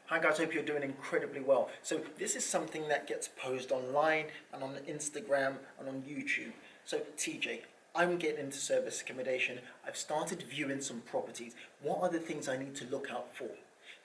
Hi guys, hope you're doing incredibly well. So this is something that gets posted online and on Instagram and on YouTube. So TJ, I'm getting into service accommodation. I've started viewing some properties. What are the things I need to look out for?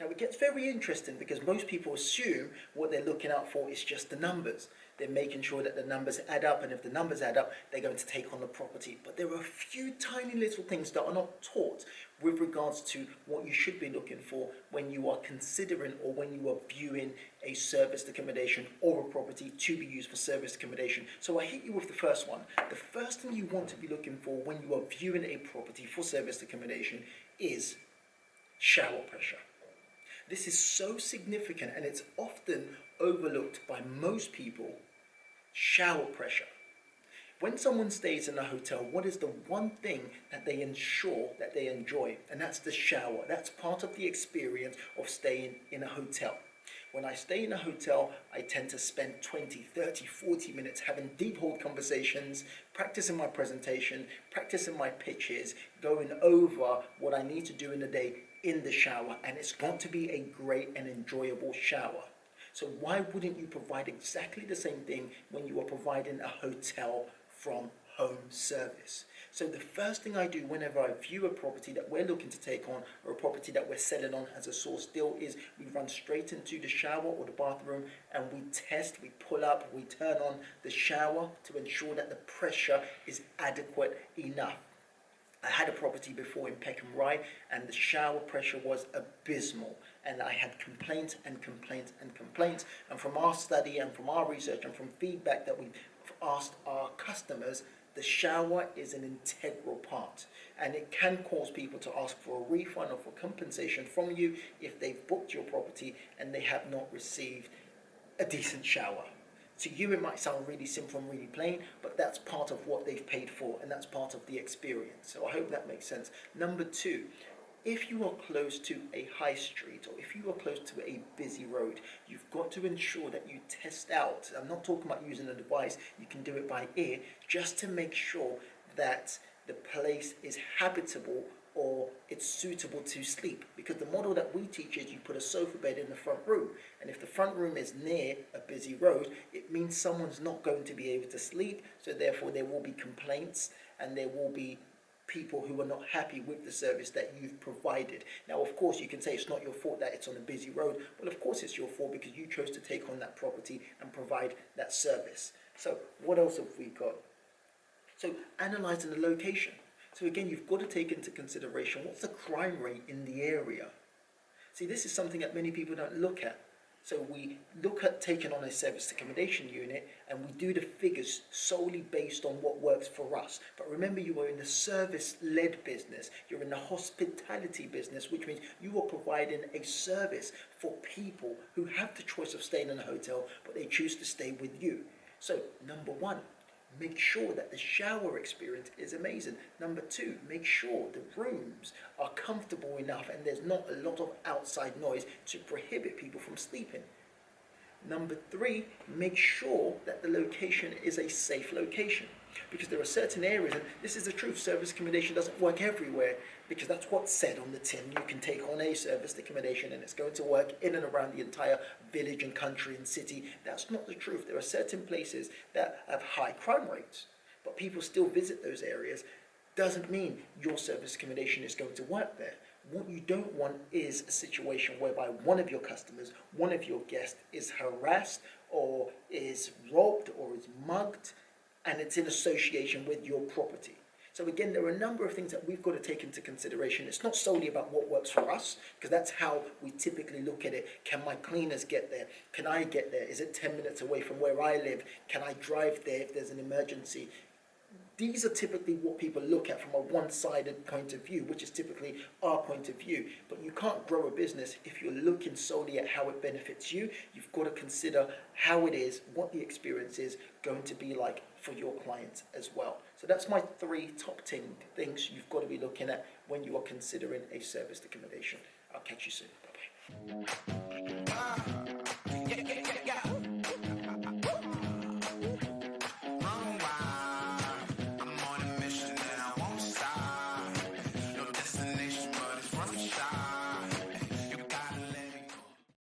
Now it gets very interesting because most people assume what they're looking out for is just the numbers. They're making sure that the numbers add up, and if the numbers add up, they're going to take on the property. But there are a few tiny little things that are not taught with regards to what you should be looking for when you are considering or when you are viewing a serviced accommodation or a property to be used for serviced accommodation. So I hit you with the first one. The first thing you want to be looking for when you are viewing a property for serviced accommodation is shower pressure. This is so significant and it's often overlooked by most people. Shower pressure. When someone stays in a hotel, what is the one thing that they ensure that they enjoy? And that's the shower. That's part of the experience of staying in a hotel. When I stay in a hotel, I tend to spend 20, 30, 40 minutes having deep hold conversations, practicing my presentation, practicing my pitches, going over what I need to do in the day in the shower. And it's got to be a great and enjoyable shower. So why wouldn't you provide exactly the same thing when you are providing a hotel from home service? So the first thing I do whenever I view a property that we're looking to take on or a property that we're selling on as a source deal is we run straight into the shower or the bathroom and we test, we pull up, we turn on the shower to ensure that the pressure is adequate enough. I had a property before in Peckham Rye and the shower pressure was abysmal, and I had complaints and complaints and complaints, and from our study and from our research and from feedback that we've asked our customers, the shower is an integral part, and it can cause people to ask for a refund or for compensation from you if they've booked your property and they have not received a decent shower. To you it might sound really simple and really plain, but that's part of what they've paid for and that's part of the experience. So I hope that makes sense. Number two, if you are close to a high street or if you are close to a busy road, you've got to ensure that you test out. I'm not talking about using a device, you can do it by ear, just to make sure that the place is habitable or it's suitable to sleep, because the model that we teach is you put a sofa bed in the front room, and if the front room is near a busy road, it means someone's not going to be able to sleep, so therefore there will be complaints and there will be people who are not happy with the service that you've provided. Now of course you can say it's not your fault that it's on a busy road, but of course it's your fault because you chose to take on that property and provide that service. So what else have we got? So analysing the location. So again, you've got to take into consideration what's the crime rate in the area. See, this is something that many people don't look at. So we look at taking on a serviced accommodation unit and we do the figures solely based on what works for us. But remember, you are in the service-led business. You're in the hospitality business, which means you are providing a service for people who have the choice of staying in a hotel, but they choose to stay with you. So number one, make sure that the shower experience is amazing. Number two, make sure the rooms are comfortable enough and there's not a lot of outside noise to prohibit people from sleeping. Number three, make sure that the location is a safe location, because there are certain areas, and this is the truth, service accommodation doesn't work everywhere, because that's what's said on the tin. You can take on a serviced accommodation and it's going to work in and around the entire village and country and city. That's not the truth. There are certain places that have high crime rates, but people still visit those areas. Doesn't mean your service accommodation is going to work there. What you don't want is a situation whereby one of your customers, one of your guests is harassed or is robbed or is mugged, and it's in association with your property. So again, there are a number of things that we've got to take into consideration. It's not solely about what works for us, because that's how we typically look at it. Can my cleaners get there? Can I get there? Is it 10 minutes away from where I live? Can I drive there if there's an emergency? These are typically what people look at from a one-sided point of view, which is typically our point of view. But you can't grow a business if you're looking solely at how it benefits you. You've got to consider how it is, what the experience is going to be like for your clients as well. So that's my three top 10 things you've got to be looking at when you are considering a serviced accommodation. I'll catch you soon. Bye-bye.